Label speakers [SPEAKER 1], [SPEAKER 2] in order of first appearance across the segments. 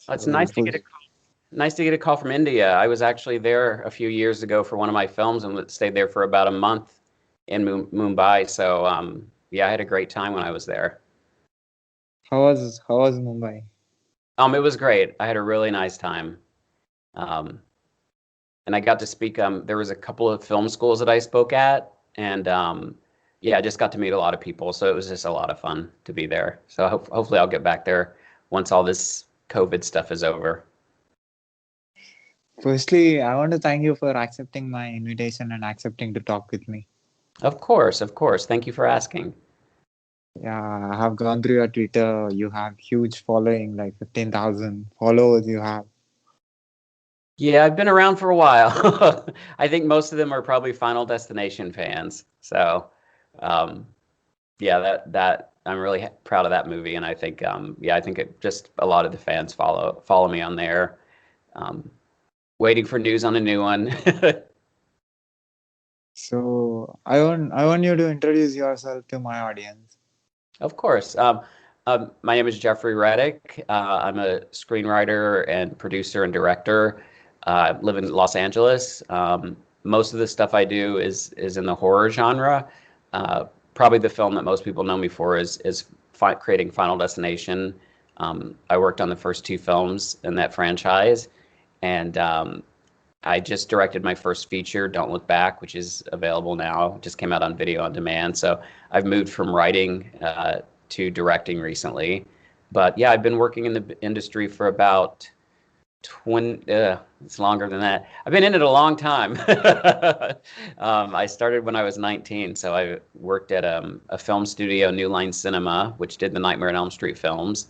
[SPEAKER 1] It's
[SPEAKER 2] So it was.
[SPEAKER 1] nice to get a call from India. I was actually there a few years ago for one of my films and stayed there for about a month in Mumbai. So yeah, I had a great time when I was there.
[SPEAKER 2] How was Mumbai?
[SPEAKER 1] It was great. I had a really nice time. Um, and I got to speak. There was a couple of film schools that I spoke at, and yeah, I just got to meet a lot of people. So it was just a lot of fun to be there. So hopefully I'll get back there once all this COVID stuff is over.
[SPEAKER 2] Firstly, I want to thank you for accepting my invitation and accepting to talk with me.
[SPEAKER 1] Of course, of course. Thank you for asking.
[SPEAKER 2] Yeah, I have gone through your Twitter. You have huge following, like 15,000 followers you have.
[SPEAKER 1] Yeah, I've been around for a while. I think most of them are probably Final Destination fans. So, um, yeah, that I'm really proud of that movie, and I think yeah, I think it just a lot of the fans follow me on there. Um, Waiting for news on a new one.
[SPEAKER 2] So I want you to introduce yourself to my audience.
[SPEAKER 1] Of course. My name is Jeffrey Reddick. I'm a screenwriter and producer and director. I live in Los Angeles. Most of the stuff I do is in the horror genre. Uh, Probably the film that most people know me for is creating Final Destination. I worked on the first two films in that franchise, and I just directed my first feature, Don't Look Back, which is available now. It just came out on video on demand. So I've moved from writing to directing recently. But yeah, I've been working in the industry for about 20, it's longer than that. I've been in it a long time. I started when I was 19. So I worked at a film studio, New Line Cinema, which did the Nightmare on Elm Street films,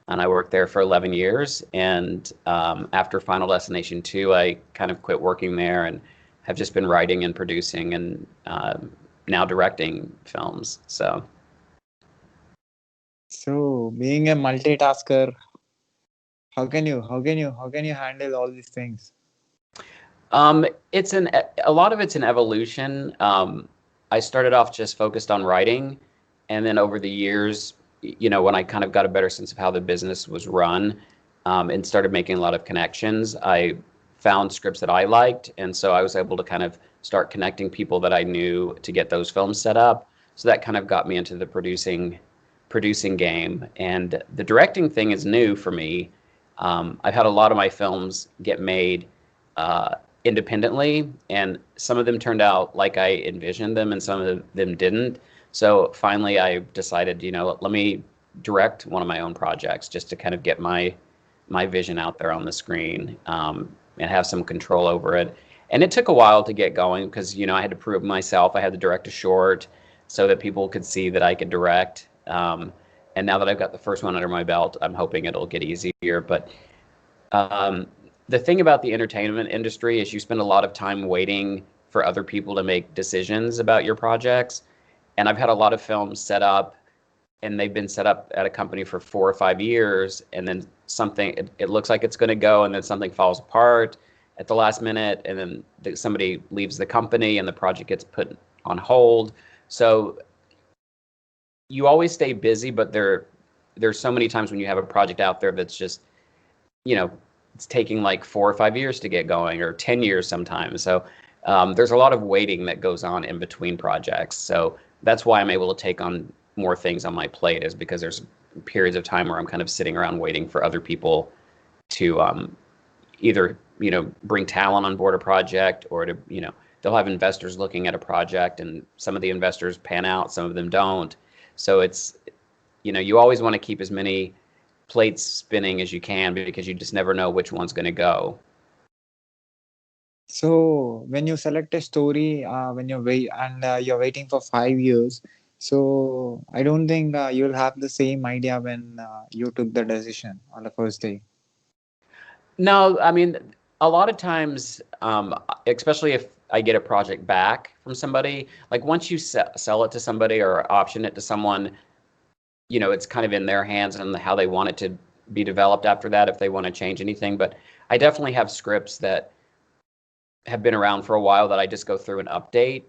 [SPEAKER 1] and I worked there for 11 years. And after Final Destination 2, I kind of quit working there and have just been writing and producing and now directing films. So
[SPEAKER 2] So being a multitasker, how can you handle all these things?
[SPEAKER 1] it's a lot of it's an evolution. I started off just focused on writing, and then over the years, when I kind of got a better sense of how the business was run, and started making a lot of connections, I found scripts that I liked, and so I was able to kind of start connecting people that I knew to get those films set up. So that kind of got me into the producing game, and the directing thing is new for me. I've had a lot of my films get made uh, independently, and some of them turned out like I envisioned them, and some of them didn't. So finally, I decided, let me direct one of my own projects just to kind of get my vision out there on the screen, and have some control over it. And it took a while to get going because I had to prove myself. I had to direct a short so that people could see that I could direct. And now that I've got the first one under my belt, I'm hoping it'll get easier. But um, the thing about the entertainment industry is you spend a lot of time waiting for other people to make decisions about your projects. And I've had a lot of films set up, and they've been set up at a company for 4 or 5 years, and then it looks like it's going to go, and then something falls apart at the last minute, and then somebody leaves the company, and the project gets put on hold. So you always stay busy, but there's so many times when you have a project out there that's just you know it's taking like 4 or 5 years to get going, or 10 years sometimes. So there's a lot of waiting that goes on in between projects. So that's why I'm able to take on more things on my plate, is because there's periods of time where I'm kind of sitting around waiting for other people to either bring talent on board a project, or to they'll have investors looking at a project, and some of the investors pan out, some of them don't. So it's you always want to keep as many plates spinning as you can, because you just never know which one's going to go.
[SPEAKER 2] So when you select a story, when you're waiting for 5 years, so I don't think you'll have the same idea when you took the decision on the first day.
[SPEAKER 1] No, I mean, a lot of times, especially if I get a project back from somebody, like once you sell it to somebody or option it to someone, it's kind of in their hands and how they want it to be developed after that, if they want to change anything. But I definitely have scripts that have been around for a while that I just go through and update,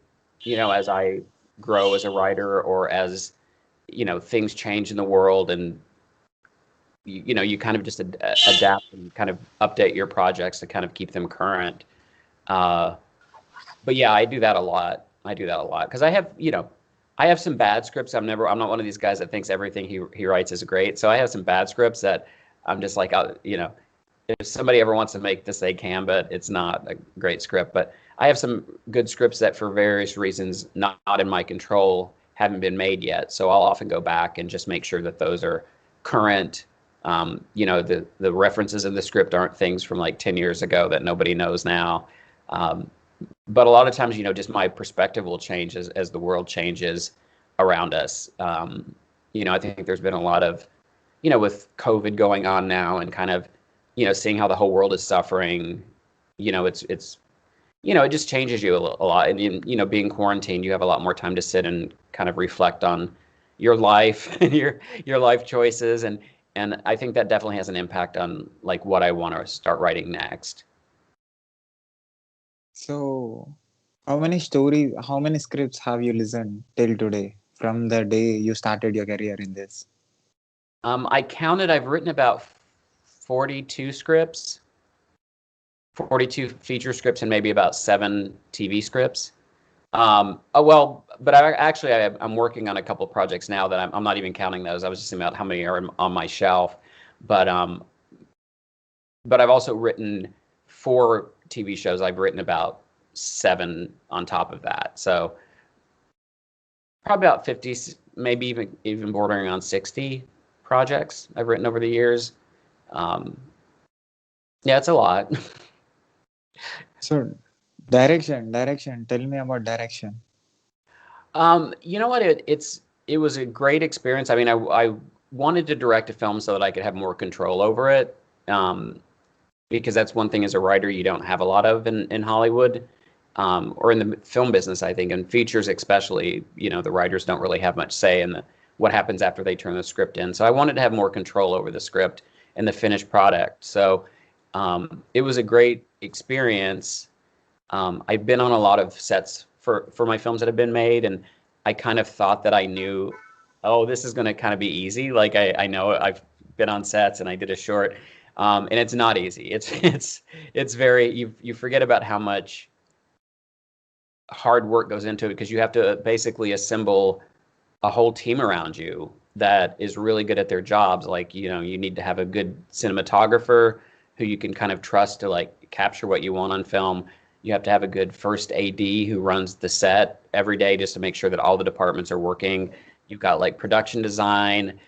[SPEAKER 1] as I grow as a writer, or as, things change in the world, and you kind of just adapt and kind of update your projects to kind of keep them current. Uh, but yeah, I do that a lot. I do that a lot because I have some bad scripts. I'm not one of these guys that thinks everything he writes is great. So I have some bad scripts that I'm just like, if somebody ever wants to make this, they can, but it's not a great script. But I have some good scripts that, for various reasons, not in my control, haven't been made yet. So I'll often go back and just make sure that those are current. The references in the script aren't things from like 10 years ago that nobody knows now. Um, but a lot of times, just my perspective will change as the world changes around us. I think there's been a lot of, with COVID going on now and kind of, seeing how the whole world is suffering, it just changes you a lot. And, being quarantined, you have a lot more time to sit and kind of reflect on your life and your life choices. And I think that definitely has an impact on like what I want to start writing next.
[SPEAKER 2] So, how many scripts have you listened till today from the day you started your career in this?
[SPEAKER 1] I counted, I've written about 42 scripts, 42 feature scripts, and maybe about 7 TV scripts. But I'm working on a couple of projects now that I'm not even counting those. I was just thinking about how many are on my shelf. But I've also written 4 TV shows. I've written about 7 on top of that. So probably about 50, maybe even bordering on 60 projects I've written over the years. Yeah, it's a lot.
[SPEAKER 2] So, direction. Tell me about direction.
[SPEAKER 1] You know what? It was a great experience. I mean, I wanted to direct a film so that I could have more control over it. Because that's one thing as a writer you don't have a lot of in Hollywood, or in the film business, I think, and features especially. The writers don't really have much say in what happens after they turn the script in. So I wanted to have more control over the script and the finished product. So it was a great experience. I've been on a lot of sets for my films that have been made, and I kind of thought that I knew, oh, this is going to kind of be easy. Like I know I've been on sets and I did a short, and it's not easy. It's very, you forget about how much hard work goes into it, because you have to basically assemble a whole team around you that is really good at their jobs. Like, you need to have a good cinematographer who you can kind of trust to like capture what you want on film. You have to have a good first AD who runs the set every day just to make sure that all the departments are working. You've got like production design,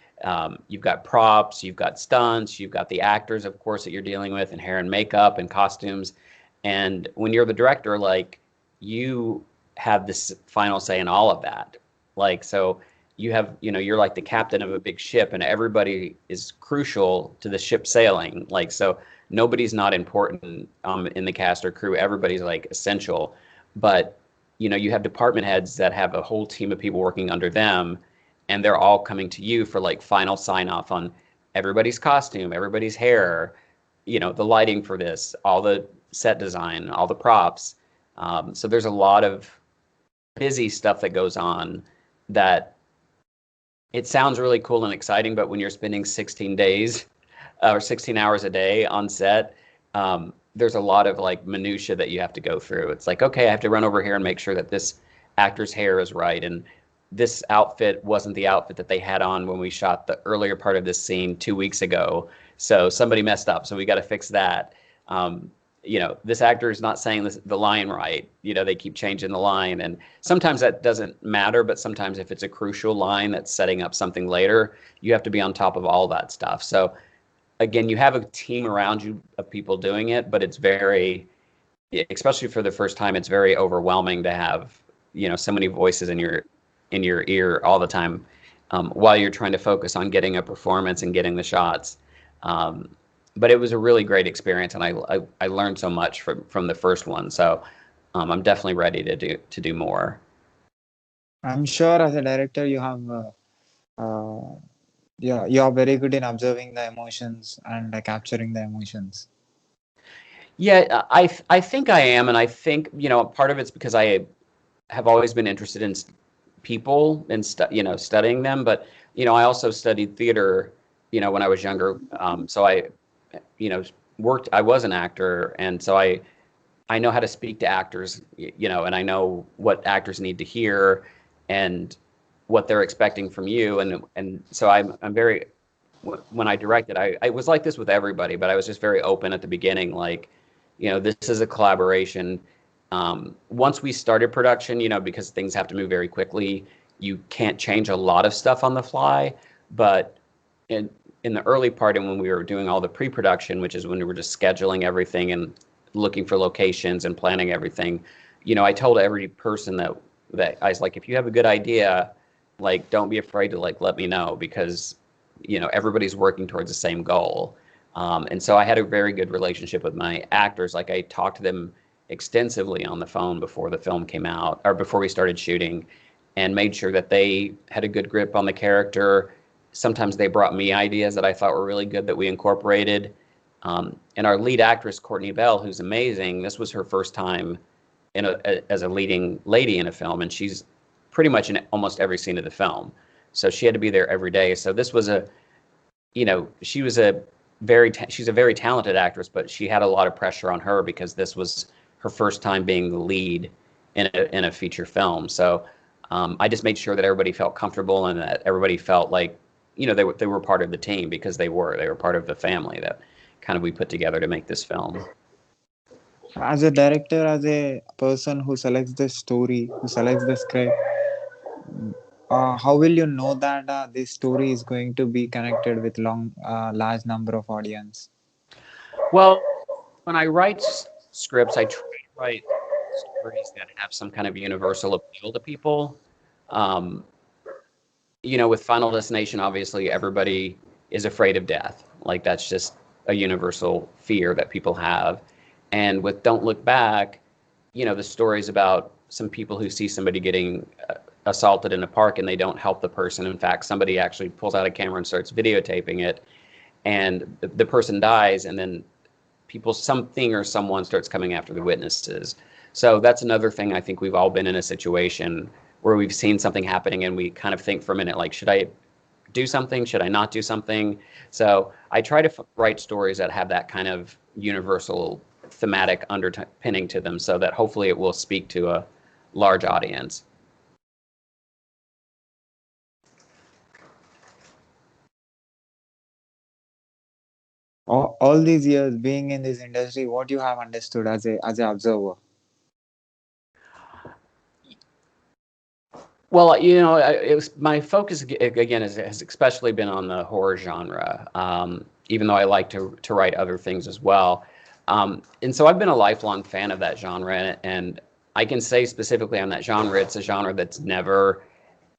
[SPEAKER 1] you've got props, you've got stunts, you've got the actors, of course, that you're dealing with, and hair and makeup and costumes. And when you're the director, like, you have this final say in all of that. Like, so you're like the captain of a big ship, and everybody is crucial to the ship sailing. Like, so nobody's not important in the cast or crew. Everybody's like essential. But you have department heads that have a whole team of people working under them, and they're all coming to you for like final sign off on everybody's costume, everybody's hair, the lighting for this, all the set design, all the props. So there's a lot of busy stuff that goes on that it sounds really cool and exciting, but when you're spending 16 days or 16 hours a day on set, there's a lot of like minutia that you have to go through. It's like, okay, I have to run over here and make sure that this actor's hair is right, and this outfit wasn't the outfit that they had on when we shot the earlier part of this scene 2 weeks ago. So somebody messed up, so we got to fix that. This actor is not saying the line right. They keep changing the line, and sometimes that doesn't matter, but sometimes if it's a crucial line that's setting up something later, you have to be on top of all that stuff. So again, you have a team around you of people doing it, but it's very, especially for the first time, it's very overwhelming to have, so many voices in your ear all the time, while you're trying to focus on getting a performance and getting the shots. But it was a really great experience, and I learned so much from the first one. So I'm definitely ready to do more.
[SPEAKER 2] I'm sure as a director you have yeah, you are very good in observing the emotions and capturing the emotions.
[SPEAKER 1] Yeah, I think I am, and I think part of it's because I have always been interested in people and studying them. But I also studied theater, when I was younger. So I, you know, I was an actor, and so I know how to speak to actors, and I know what actors need to hear and what they're expecting from you. And so I'm very, when I directed, I was like this with everybody, but I was just very open at the beginning, like, this is a collaboration. Once we started production, because things have to move very quickly, you can't change a lot of stuff on the fly. But in the early part, and when we were doing all the pre-production, which is when we were just scheduling everything and looking for locations and planning everything, I told every person that I was like, if you have a good idea, like, don't be afraid to like let me know, because everybody's working towards the same goal. And so I had a very good relationship with my actors. Like, I talked to them extensively on the phone before the film came out, or before we started shooting, and made sure that they had a good grip on the character. Sometimes they brought me ideas that I thought were really good that we incorporated. And our lead actress, Courtney Bell, who's amazing, this was her first time as a leading lady in a film, and she's pretty much in almost every scene of the film. So she had to be there every day. So this was she was she's a very talented actress, but she had a lot of pressure on her because this was her first time being the lead in a feature film. So I just made sure that everybody felt comfortable and that everybody felt like, they were part of the team, because they were part of the family that kind of we put together to make this film.
[SPEAKER 2] As a director, as a person who selects the story, who selects the script, how will you know that this story is going to be connected with large number of audience?
[SPEAKER 1] Well, when I write scripts, I try to write stories that have some kind of universal appeal to people. Um, with Final Destination, obviously everybody is afraid of death. Like, that's just a universal fear that people have. And with Don't Look Back, the story's about some people who see somebody getting assaulted in a park and they don't help the person. In fact, somebody actually pulls out a camera and starts videotaping it, and the person dies, and then something or someone starts coming after the witnesses. So that's another thing. I think we've all been in a situation where we've seen something happening and we kind of think for a minute, like, should I do something? Should I not do something? So I try to write stories that have that kind of universal thematic underpinning to them, so that hopefully it will speak to a large audience.
[SPEAKER 2] All these years being in this industry, what you have understood as a observer?
[SPEAKER 1] Well, it was my focus again has especially been on the horror genre, even though I like to write other things as well. And so I've been a lifelong fan of that genre, and I can say specifically on that genre, it's a genre that's never.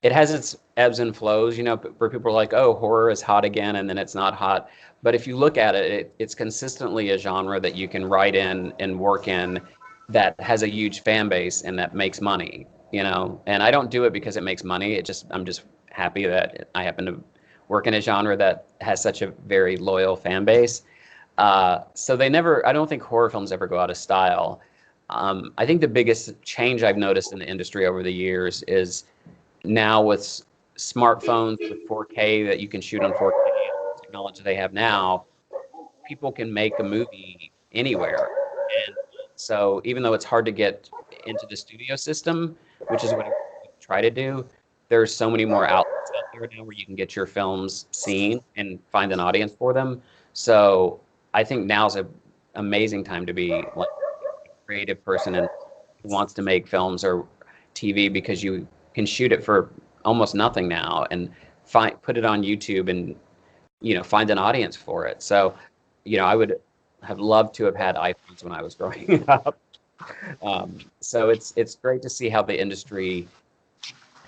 [SPEAKER 1] It has its ebbs and flows, where people are like, oh, horror is hot again, and then it's not hot. But if you look at it, it's consistently a genre that you can write in and work in, that has a huge fan base and that makes money, And I don't do it because it makes money. I'm just happy that I happen to work in a genre that has such a very loyal fan base. So I don't think horror films ever go out of style. I think the biggest change I've noticed in the industry over the years is now with smartphones with 4K, that you can shoot on 4K, technology they have now, people can make a movie anywhere. And so even though it's hard to get into the studio system, which is what I try to do, there's so many more outlets out there now where you can get your films seen and find an audience for them. So I think now's an amazing time to be like a creative person and who wants to make films or TV, because you can shoot it for almost nothing now and put it on YouTube and find an audience for it. So I would have loved to have had iPhones when I was growing up. So it's great to see how the industry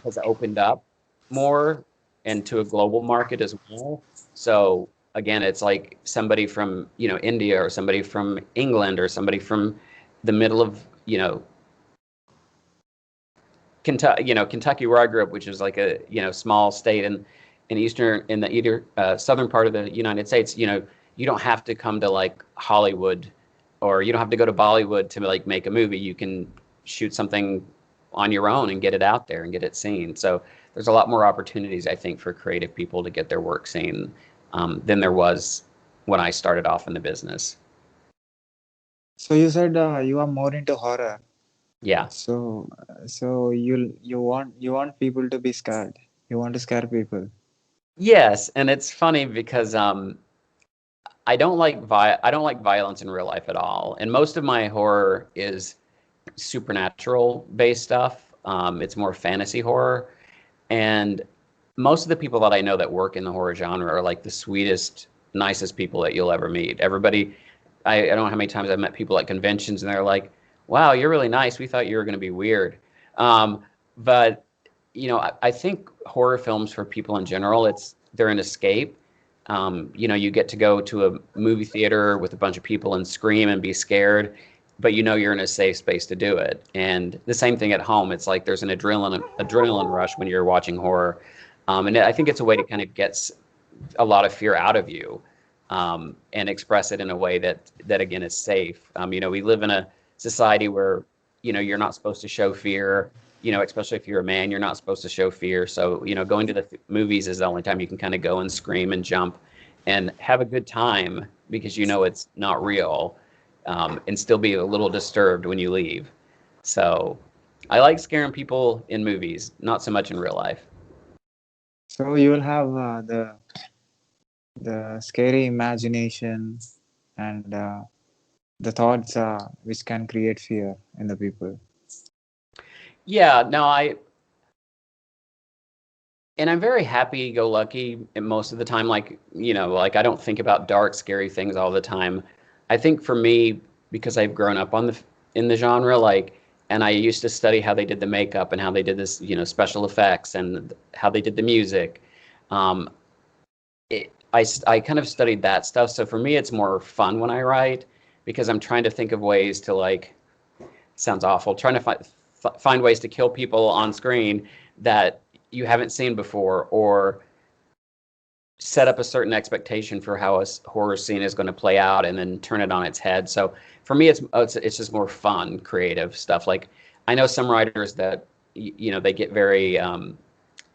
[SPEAKER 1] has opened up more and to a global market as well. So again, it's like somebody from India, or somebody from England, or somebody from the middle of Kentucky, where I grew up, which is like a small state in the either southern part of the United States. You don't have to come to like Hollywood, or you don't have to go to Bollywood to like make a movie. You can shoot something on your own and get it out there and get it seen. So there's a lot more opportunities, I think, for creative people to get their work seen than there was when I started off in the business.
[SPEAKER 2] So you said you are more into horror.
[SPEAKER 1] Yeah.
[SPEAKER 2] So you want people to be scared. You want to scare people.
[SPEAKER 1] Yes, and it's funny because I don't like violence in real life at all. And most of my horror is supernatural based stuff. It's more fantasy horror. And most of the people that I know that work in the horror genre are like the sweetest, nicest people that you'll ever meet. Everybody, I don't know how many times I've met people at conventions and they're like, wow, you're really nice. We thought you were going to be weird. But, I think horror films for people in general, they're an escape. You get to go to a movie theater with a bunch of people and scream and be scared, but you're in a safe space to do it. And the same thing at home. It's like there's an adrenaline rush when you're watching horror, and I think it's a way to kind of get a lot of fear out of you, and express it in a way that again is safe. We live in a society where you're not supposed to show fear. Especially if you're a man, you're not supposed to show fear. So going to the movies is the only time you can kind of go and scream and jump and have a good time because it's not real, and still be a little disturbed when you leave. So I like scaring people in movies, not so much in real life.
[SPEAKER 2] So you will have the scary imagination and the thoughts which can create fear in the people.
[SPEAKER 1] Yeah, no, I'm very happy-go-lucky most of the time. Like I don't think about dark, scary things all the time. I think for me, because I've grown up in the genre, and I used to study how they did the makeup and how they did this, special effects and how they did the music. Um, I kind of studied that stuff. So for me, it's more fun when I write because I'm trying to think of ways to sounds awful, trying to find ways to kill people on screen that you haven't seen before, or set up a certain expectation for how a horror scene is going to play out and then turn it on its head. So for me, it's just more fun, creative stuff. Like I know some writers that they get very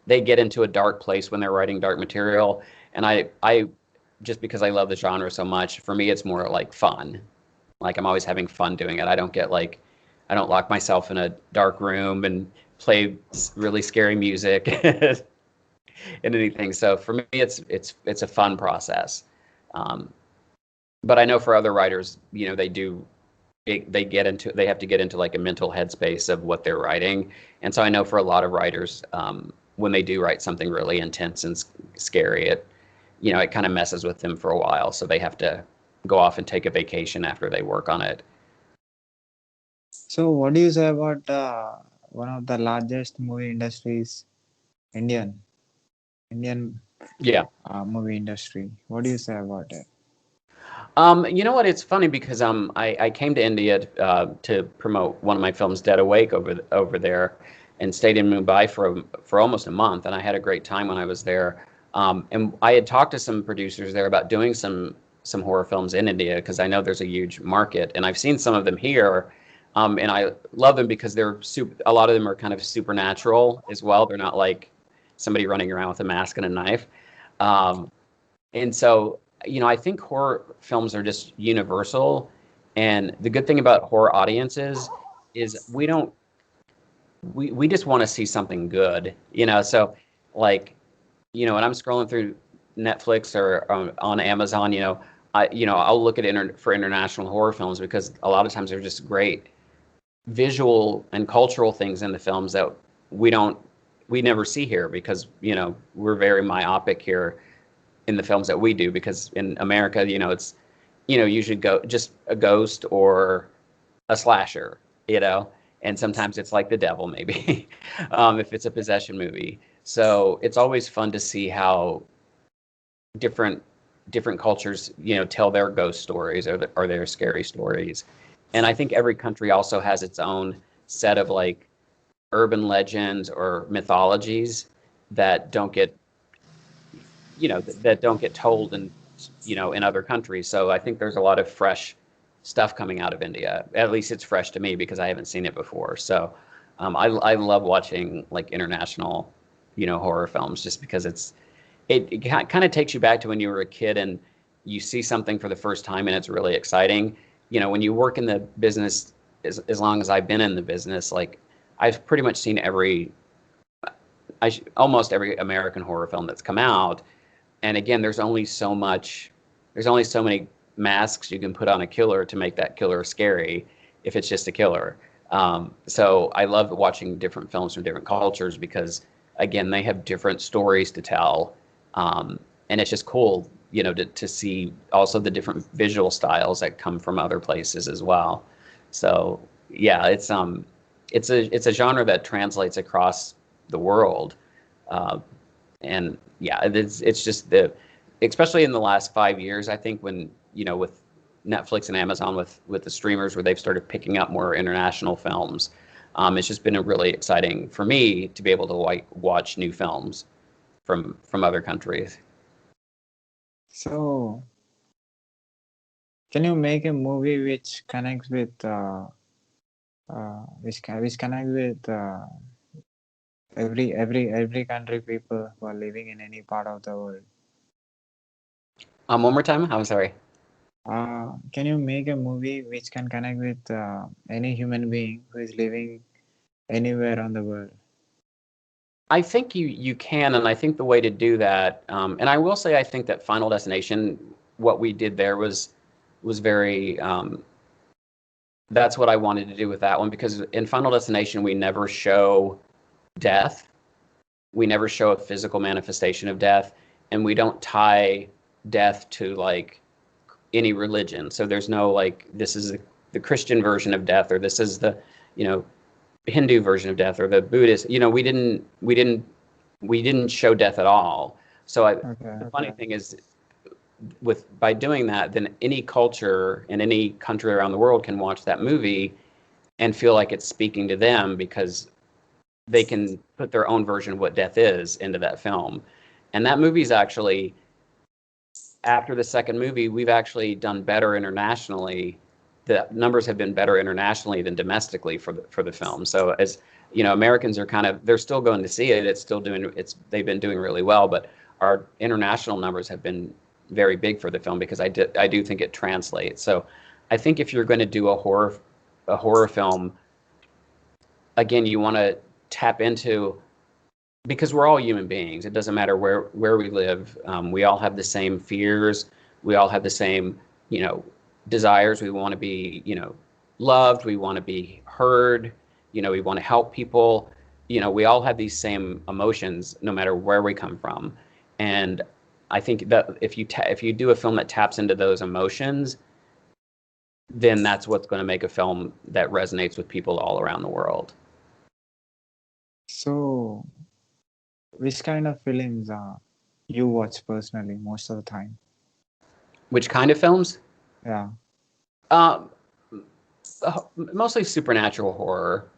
[SPEAKER 1] they get into a dark place when they're writing dark material, and I just because I love the genre so much, for me it's more like fun. Like I'm always having fun doing it. I don't lock myself in a dark room and play really scary music and anything. So for me, it's a fun process. Um, but I know for other writers, they have to get into like a mental headspace of what they're writing. And so I know for a lot of writers, when they do write something really intense and scary, it kind of messes with them for a while. So they have to go off and take a vacation after they work on it.
[SPEAKER 2] So what do you say about one of the largest movie industries, Indian Indian
[SPEAKER 1] Yeah.
[SPEAKER 2] movie industry? What do you say about it?
[SPEAKER 1] You know what? It's funny because I came to India to promote one of my films, Dead Awake, over there, and stayed in Mumbai for almost a month, and I had a great time when I was there. And I had talked to some producers there about doing some horror films in India because I know there's a huge market, and I've seen some of them here, and I love them because a lot of them are kind of supernatural as well. They're not like somebody running around with a mask and a knife. Um, and so, I think horror films are just universal. And the good thing about horror audiences is we just want to see something good, So, like, when I'm scrolling through Netflix or on Amazon, I'll look at for international horror films because a lot of times they're just great visual and cultural things in the films that we don't we never see here because we're very myopic here in the films that we do because in America, it's usually go just a ghost or a slasher, and sometimes it's like the devil maybe, if it's a possession movie. So it's always fun to see how different different cultures tell their ghost stories or their scary stories, and I think every country also has its own set of like urban legends or mythologies that don't get that don't get told in other countries. So I think there's a lot of fresh stuff coming out of India. At least it's fresh to me because I haven't seen it before. So I love watching like international horror films just because it kind of takes you back to when you were a kid and you see something for the first time and it's really exciting. You know, when you work in the business, as long as I've been in the business, like I've pretty much seen almost every American horror film that's come out. And again, there's only so many masks you can put on a killer to make that killer scary if it's just a killer. So I love watching different films from different cultures because, again, they have different stories to tell. And it's just cool, you know, to see also the different visual styles that come from other places as well. So yeah, it's a genre that translates across the world. Uh, and yeah, it's just especially in the last 5 years, I think when, you know, with Netflix and Amazon with the streamers where they've started picking up more international films, it's just been a really exciting for me to be able to like watch new films from other countries.
[SPEAKER 2] So, can you make a movie which connects with which connects with every country people who are living in any part of the world?
[SPEAKER 1] One more time. I'm sorry.
[SPEAKER 2] Can you make a movie which can connect with any human being who is living anywhere on the world?
[SPEAKER 1] I think you can, and I think the way to do that, and I will say I think that Final Destination, what we did there was very. That's what I wanted to do with that one because in Final Destination we never show death, we never show a physical manifestation of death, and we don't tie death to like any religion. So there's no like this is the Christian version of death or this is the, you know, Hindu version of death or the Buddhist. You know, we didn't show death at all. So
[SPEAKER 2] Okay.
[SPEAKER 1] the funny thing is, with by doing that, then any culture in any country around the world can watch that movie and feel like it's speaking to them because they can put their own version of what death is into that film. And that movie's actually, after the second movie, we've actually done better internationally. The numbers have been better internationally than domestically for the film. So as you know, Americans are kind of they're still going to see it. It's still doing it's they've been doing really well, but our international numbers have been very big for the film because I do think it translates. So I think if you're going to do a horror film, again, you want to tap into because we're all human beings. It doesn't matter where we live. We all have the same fears. We all have the same, you know, desires. We want to be, you know, loved. We want to be heard. You know, we want to help people. You know, we all have these same emotions, no matter where we come from. And I think that if you do a film that taps into those emotions, then that's what's going to make a film that resonates with people all around the world.
[SPEAKER 2] So, which kind of films you watch personally most of the time?
[SPEAKER 1] Which kind of films?
[SPEAKER 2] Yeah.
[SPEAKER 1] Um, Mostly supernatural horror.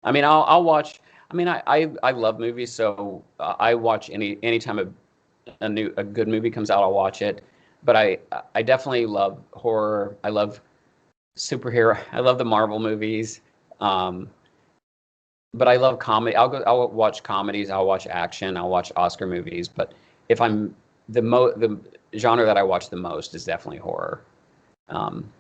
[SPEAKER 1] I mean, I'll watch. I mean, I love movies, so I watch anytime a good movie comes out, I'll watch it. But I definitely love horror. I love superhero. I love the Marvel movies. Um, but I love comedy. I'll watch comedies. I'll watch action. I'll watch Oscar movies. But if I'm the genre that I watch the most is definitely horror. Um,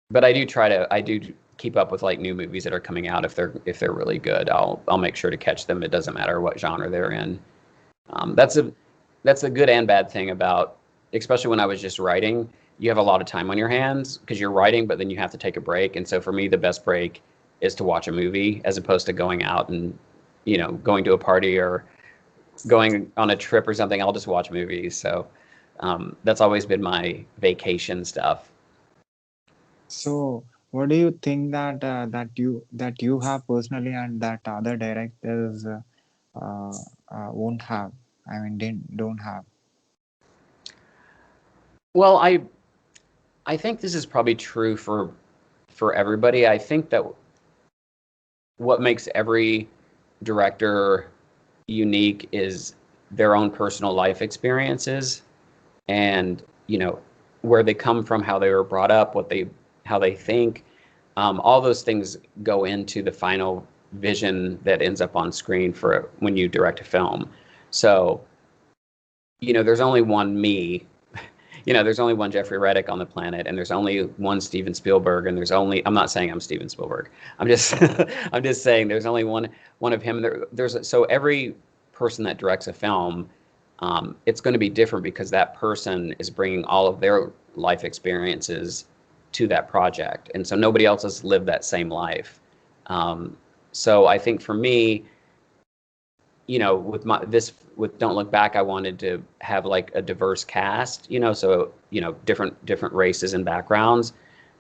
[SPEAKER 1] but I do keep up with like new movies that are coming out if they're really good. I'll make sure to catch them. It doesn't matter what genre they're in. That's a good and bad thing about, especially when I was just writing. You have a lot of time on your hands because you're writing, but then you have to take a break. And so for me, the best break is to watch a movie as opposed to going out and, you know, going to a party or going on a trip or something. I'll just watch movies. So that's always been my vacation stuff.
[SPEAKER 2] So, what do you think that that you have personally and that other directors uh, won't have? I mean, didn't don't have.
[SPEAKER 1] Well, I think this is probably true for everybody. I think that what makes every director unique is their own personal life experiences and, you know, where they come from, how they were brought up, how they think. All those things go into the final vision that ends up on screen for when you direct a film. So there's only one me. There's only one Jeffrey Reddick on the planet, and there's only one Steven Spielberg, and I'm not saying I'm Steven Spielberg. I'm just, I'm just saying there's only one of him. So every person that directs a film, it's going to be different because that person is bringing all of their life experiences to that project, and so nobody else has lived that same life. So I think for me, with Don't Look Back, I wanted to have like a diverse cast, so different races and backgrounds,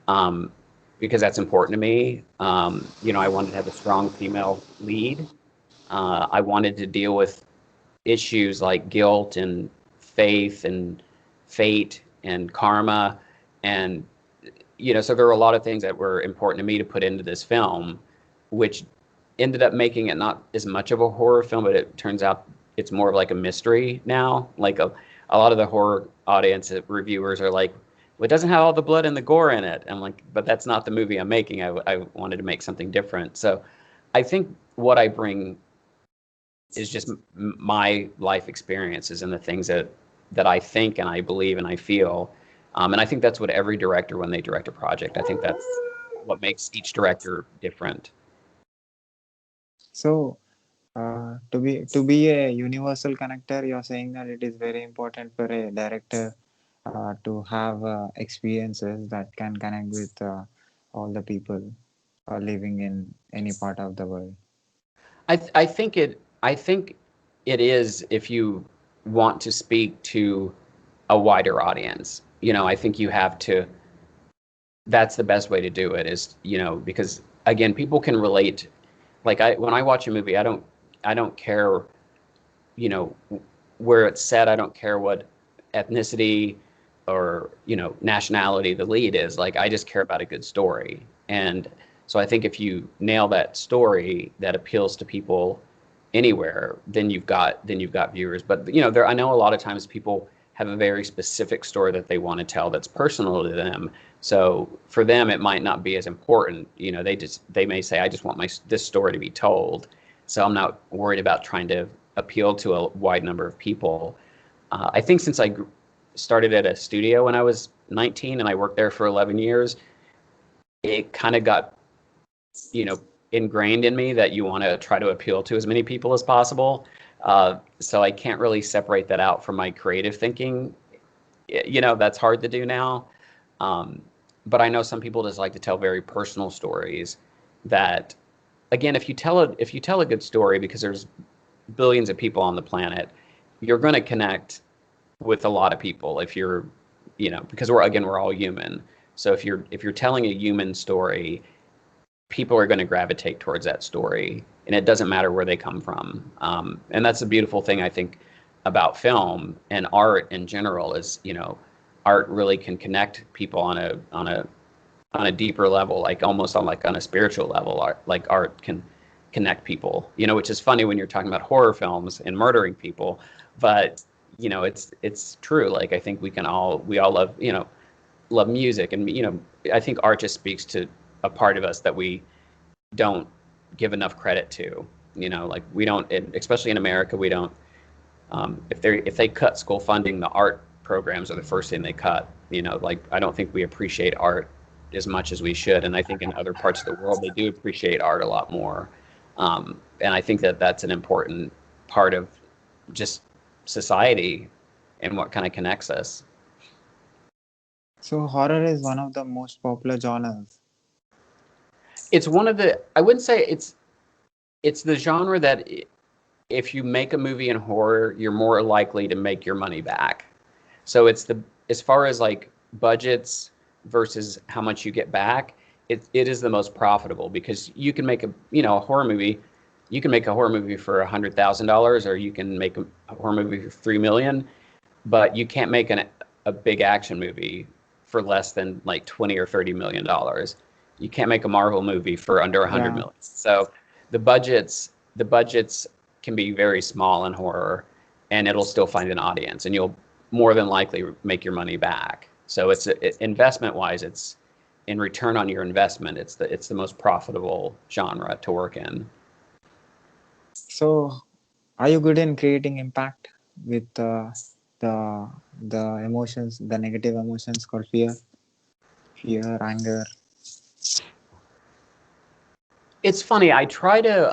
[SPEAKER 1] because that's important to me. I wanted to have a strong female lead. I wanted to deal with issues like guilt and faith and fate and karma, and so there were a lot of things that were important to me to put into this film, which ended up making it not as much of a horror film, but it turns out it's more of like a mystery now. Like a lot of the horror audience reviewers are like, well, it doesn't have all the blood and the gore in it. I'm like, but that's not the movie I'm making. I wanted to make something different. So I think what I bring is just my life experiences and the things that I think and I believe and I feel. And I think that's what every director, when they direct a project, I think that's what makes each director different.
[SPEAKER 2] So, to be a universal connector, you're saying that it is very important for a director to have experiences that can connect with all the people living in any part of the world.
[SPEAKER 1] I think it is, if you want to speak to a wider audience. I think you have to. That's the best way to do it, is because again, people can relate. Like when I watch a movie, I don't care, you know, where it's set. I don't care what ethnicity or, nationality the lead is. Like, I just care about a good story. And so I think if you nail that story that appeals to people anywhere, then you've got viewers. But I know a lot of times people have a very specific story that they want to tell that's personal to them. So for them, it might not be as important. They may say, I just want this story to be told. So I'm not worried about trying to appeal to a wide number of people. I think since I started at a studio when I was 19 and I worked there for 11 years, it kind of got, ingrained in me that you want to try to appeal to as many people as possible. So I can't really separate that out from my creative thinking. That's hard to do now. But I know some people just like to tell very personal stories that, again, if you tell a good story, because there's billions of people on the planet, you're going to connect with a lot of people if you're, because we're all human. So if you're telling a human story, people are going to gravitate towards that story, and it doesn't matter where they come from. And that's a beautiful thing, I think, about film and art in general is, art really can connect people on a deeper level, like almost on a spiritual level. Art can connect people, which is funny when you're talking about horror films and murdering people, but it's true. Like, I think we all love music, and I think art just speaks to a part of us that we don't give enough credit to. Like, we don't, especially in America, we don't. If they cut school funding, the art programs are the first thing they cut. Like, I don't think we appreciate art as much as we should, and I think in other parts of the world they do appreciate art a lot more. And I think that that's an important part of just society and what kind of connects us.
[SPEAKER 2] So, horror is one of the most popular genres.
[SPEAKER 1] It's one of the, I wouldn't say it's the genre that if you make a movie in horror, you're more likely to make your money back. So as far as like budgets versus how much you get back, it is the most profitable, because you can make a horror movie. You can make a horror movie for $100,000, or you can make a horror movie for $3 million, but you can't make a big action movie for less than like 20 or $30 million. You can't make a Marvel movie for under 100
[SPEAKER 2] Yeah.
[SPEAKER 1] million. So the budgets can be very small in horror, and it'll still find an audience, and you'll more than likely make your money back. So investment wise, it's in return on your investment, it's the most profitable genre to work in.
[SPEAKER 2] So, are you good in creating impact with the the emotions, the negative emotions called fear, anger.
[SPEAKER 1] It's funny. I try to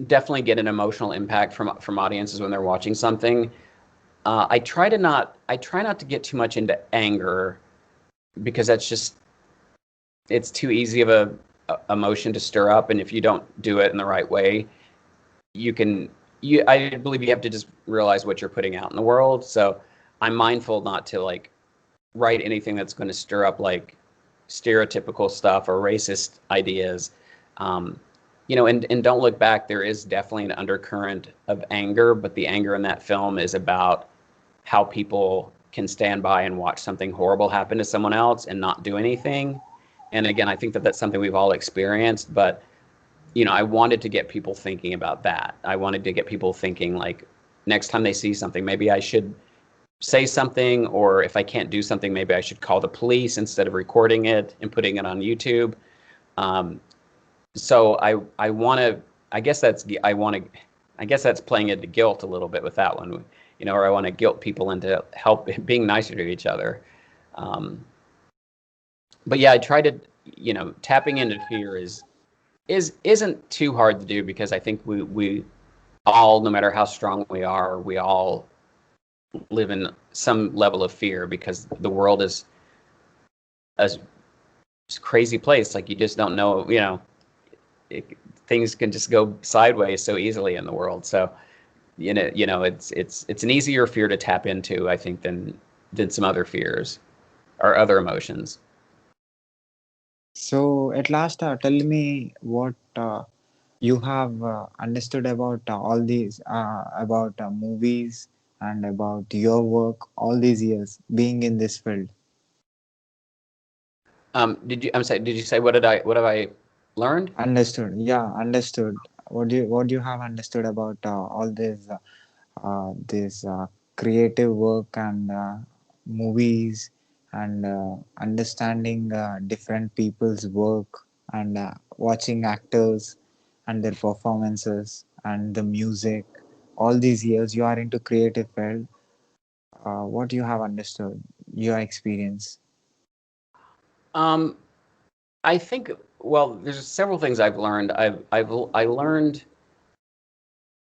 [SPEAKER 1] definitely get an emotional impact from audiences when they're watching something. I try not to get too much into anger because it's too easy of a emotion to stir up, and if you don't do it in the right way, you can I believe you have to just realize what you're putting out in the world. So I'm mindful not to like write anything that's going to stir up like stereotypical stuff or racist ideas. Um, and Don't Look Back, there is definitely an undercurrent of anger, but the anger in that film is about how people can stand by and watch something horrible happen to someone else and not do anything. And again, I think that that's something we've all experienced, but I wanted to get people thinking about that. I wanted to get people thinking like next time they see something, maybe I should say something, or if I can't do something, maybe I should call the police instead of recording it and putting it on YouTube. Um, so I want to. I guess that's I want to. I guess that's playing into guilt a little bit with that one, or I want to guilt people into help being nicer to each other. Um, but yeah, I try to, tapping into fear isn't too hard to do because I think we all, no matter how strong we are, we all live in some level of fear because the world is a crazy place. Like you just don't know, it, things can just go sideways so easily in the world. So it's an easier fear to tap into, I think, than some other fears or other emotions.
[SPEAKER 2] So at last, tell me what you have understood about all these about movies and about your work all these years being in this field.
[SPEAKER 1] I'm sorry, did you say what have I learned?
[SPEAKER 2] Understood. Yeah, understood. What you have understood about all this creative work and movies and understanding different people's work and watching actors and their performances and the music. All these years you are into creative field. What you have understood, your experience.
[SPEAKER 1] Um, I think, well, there's several things I've learned. I learned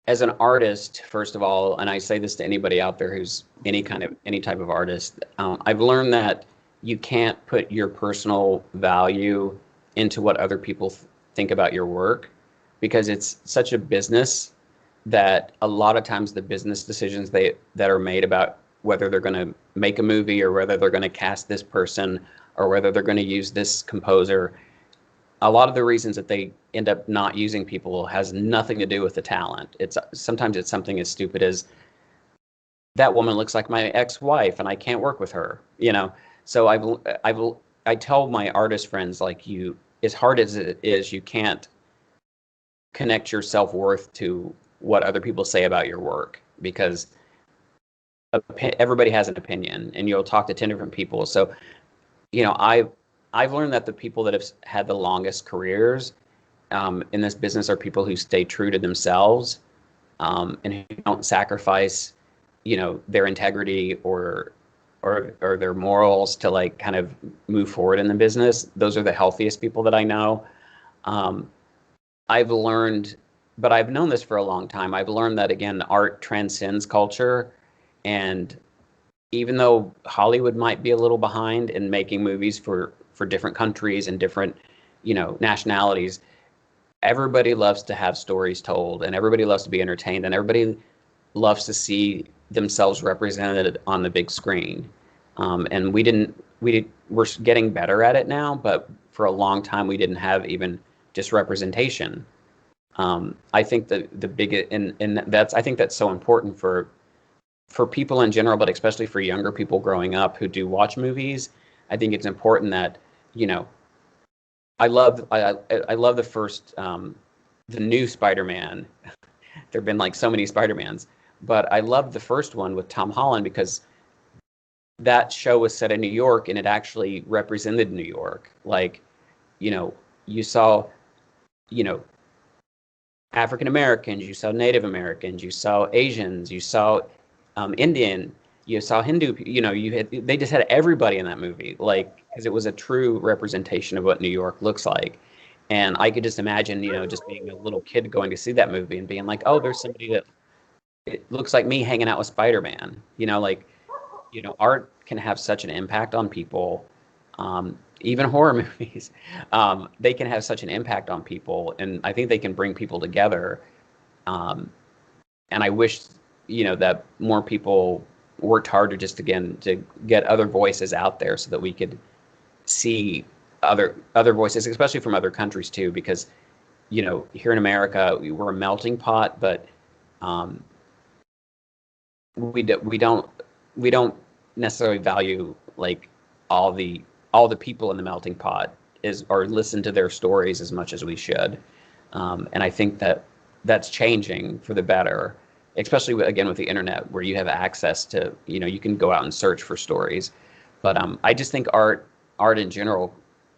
[SPEAKER 1] as an artist, first of all, and I say this to anybody out there who's any type of artist. I've learned that you can't put your personal value into what other people think about your work because it's such a business that a lot of times the business decisions that are made about whether they're going to make a movie or whether they're going to cast this person or whether they're going to use this composer, a lot of the reasons that they end up not using people has nothing to do with the talent. It's sometimes it's something as stupid as that woman looks like my ex-wife and I can't work with her, So I tell my artist friends, like, you, as hard as it is, you can't connect your self-worth to what other people say about your work because everybody has an opinion and you'll talk to 10 different people. So, you know, I I've learned that the people that have had the longest careers in this business are people who stay true to themselves and who don't sacrifice, their integrity or their morals to like kind of move forward in the business. Those are the healthiest people that I know. Um, I've learned, but I've known this for a long time. I've learned that again, art transcends culture, and even though Hollywood might be a little behind in making movies for different countries and different, nationalities, everybody loves to have stories told and everybody loves to be entertained and everybody loves to see themselves represented on the big screen. And we're getting better at it now, but for a long time we didn't have even just representation. I think the big and that's I think that's so important for people in general, but especially for younger people growing up who do watch movies. I think it's important that you know I love the new Spider-Man. There've been like so many Spider-Mans, but I love the first one with Tom Holland because that show was set in New York and it actually represented New York. Like, you saw, you know, African Americans, you saw Native Americans, you saw Asians, you saw Indian, you saw Hindu. You know, you had they just had everybody in that movie, like because it was a true representation of what New York looks like. And I could just imagine, you know, just being a little kid going to see that movie and being like, oh, there's somebody that it looks like me hanging out with Spider-Man. You know, like art can have such an impact on people. Even horror movies, they can have such an impact on people, and I think they can bring people together. Um, and I wish, that more people worked harder just again to get other voices out there so that we could see other voices, especially from other countries too, because here in America we're a melting pot, but um, we don't necessarily value like all the all the people in the melting pot is or listen to their stories as much as we should. And I think that that's changing for the better, especially again with the internet where you have access to you can go out and search for stories. But I just think art in general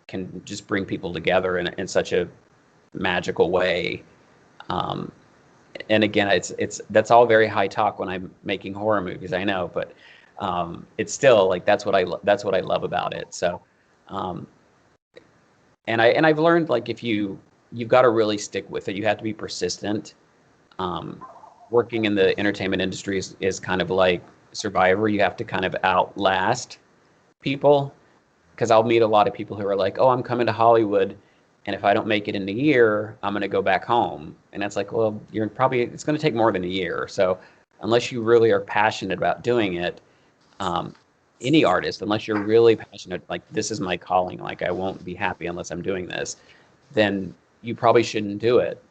[SPEAKER 1] can just bring people together in such a magical way. Um, and again, it's that's all very high talk when I'm making horror movies. I know, but it's still like that's what I love about it. So, um, and I've learned like if you've got to really stick with it. You have to be persistent. Um, Working in the entertainment industry is kind of like Survivor. You have to kind of outlast people because I'll meet a lot of people who are like, "Oh, I'm coming to Hollywood, and if I don't make it in a year, I'm going to go back home." And it's like, well, it's going to take more than a year. So unless you really are passionate about doing it, um, any artist, unless you're really passionate, like this is my calling, like I won't be happy unless I'm doing this, then you probably shouldn't do it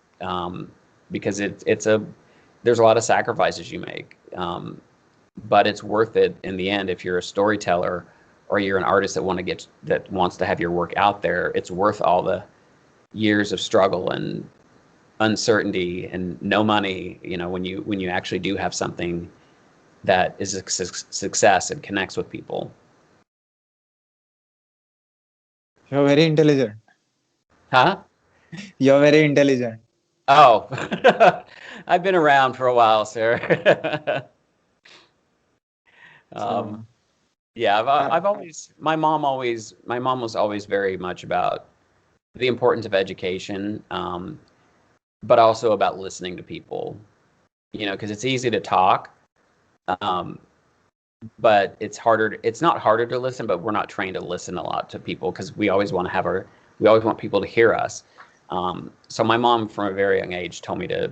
[SPEAKER 1] because there's a lot of sacrifices you make. But it's worth it in the end if you're a storyteller or you're an artist that wants to have your work out there. It's worth all the years of struggle and uncertainty and no money. When you actually do have something that is a success and connects with people.
[SPEAKER 2] You're very intelligent.
[SPEAKER 1] Huh?
[SPEAKER 2] You're very intelligent.
[SPEAKER 1] Oh, I've been around for a while, sir. um,
[SPEAKER 2] So,
[SPEAKER 1] yeah,
[SPEAKER 2] uh,
[SPEAKER 1] I've always my mom was always very much about the importance of education, but also about listening to people. Because it's easy to talk, um, but it's not harder to listen, but we're not trained to listen a lot to people because we always want people to hear us. So my mom from a very young age taught me to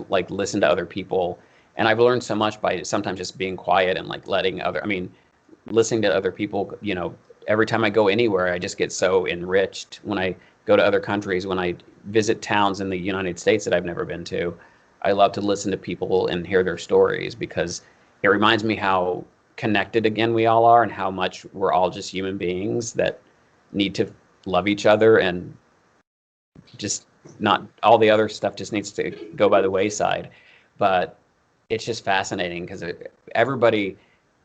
[SPEAKER 1] like listen to other people. And I've learned so much by sometimes just being quiet and like listening to other people. Every time I go anywhere, I just get so enriched when I go to other countries, when I visit towns in the United States that I've never been to. I love to listen to people and hear their stories because it reminds me how connected again we all are and how much we're all just human beings that need to love each other and just not all the other stuff just needs to go by the wayside. But it's just fascinating because everybody,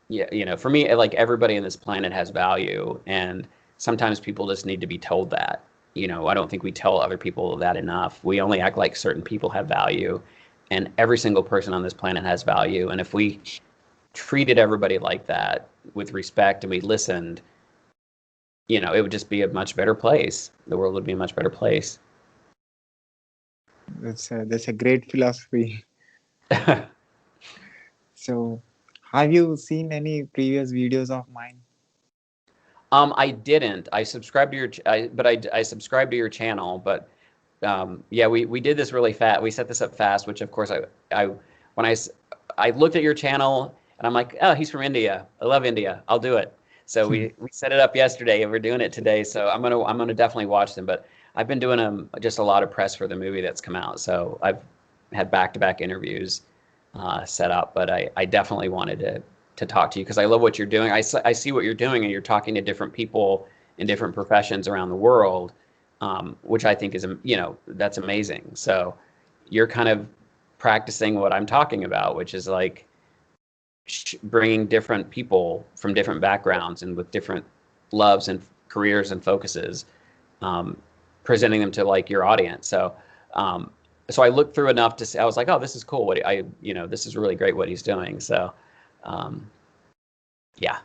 [SPEAKER 1] yeah, for me, like everybody in this planet has value, and sometimes people just need to be told that. I don't think we tell other people that enough. We only act like certain people have value, and every single person on this planet has value. And if we treated everybody like that with respect and we listened, it would just be a much better place. The world would be a much better place.
[SPEAKER 2] that's a great philosophy. So, have you seen any previous videos of mine?
[SPEAKER 1] I didn't. I subscribed to I subscribed to your channel, but yeah, we did this really fast. We set this up fast, which of course I when I looked at your channel and I'm like, oh, he's from India. I love India. I'll do it. So we set it up yesterday and we're doing it today. So I'm gonna definitely watch them. But I've been doing just a lot of press for the movie that's come out. So I've had back-to-back interviews set up. But I definitely wanted to talk to you because I love what you're doing. I see what you're doing and you're talking to different people in different professions around the world, which I think is, that's amazing. So you're kind of practicing what I'm talking about, which is like bringing different people from different backgrounds and with different loves and careers and focuses, um, presenting them to like your audience. So so I looked through enough to see, I was like, oh, this is cool. This is really great what he's doing. So, um, yeah.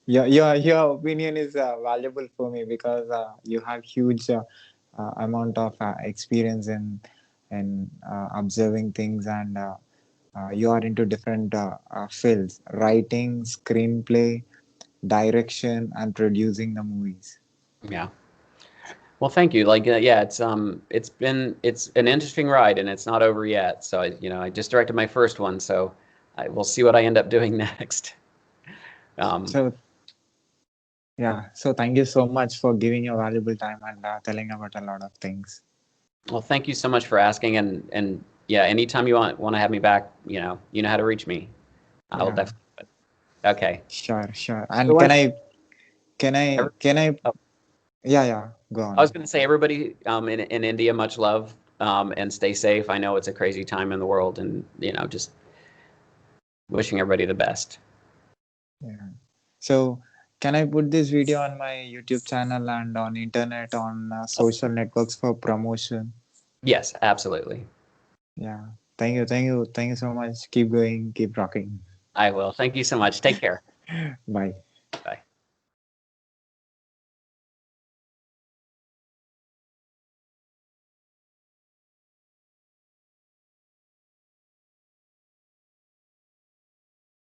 [SPEAKER 2] Your opinion is valuable for me because you have huge amount of experience in observing things, and you are into different fields: writing, screenplay, direction, and producing the movies.
[SPEAKER 1] Yeah. Well, thank you. Like, yeah, it's an interesting ride, and it's not over yet. So I just directed my first one, so we'll see what I end up doing next. Um,
[SPEAKER 2] So yeah, so thank you so much for giving your valuable time and telling about a lot of things.
[SPEAKER 1] well, thank you so much for asking, and yeah, anytime you want to have me back, you know how to reach me. I will
[SPEAKER 2] Yeah,
[SPEAKER 1] definitely. Okay.
[SPEAKER 2] sure, sure.
[SPEAKER 1] So
[SPEAKER 2] And
[SPEAKER 1] when every,
[SPEAKER 2] can I?
[SPEAKER 1] oh,
[SPEAKER 2] Yeah, yeah. Go
[SPEAKER 1] I was
[SPEAKER 2] on.
[SPEAKER 1] going to say, everybody in India, much love, and stay safe. I know it's a crazy time in the world, and just wishing everybody the best.
[SPEAKER 2] Yeah. So, can I put this video on my YouTube channel and on internet, on social networks for promotion?
[SPEAKER 1] Yes, absolutely.
[SPEAKER 2] Yeah. Thank you. Thank you. Thank you so much. Keep going. Keep rocking.
[SPEAKER 1] I will. Thank you so much. Take care.
[SPEAKER 2] Bye.
[SPEAKER 1] Bye.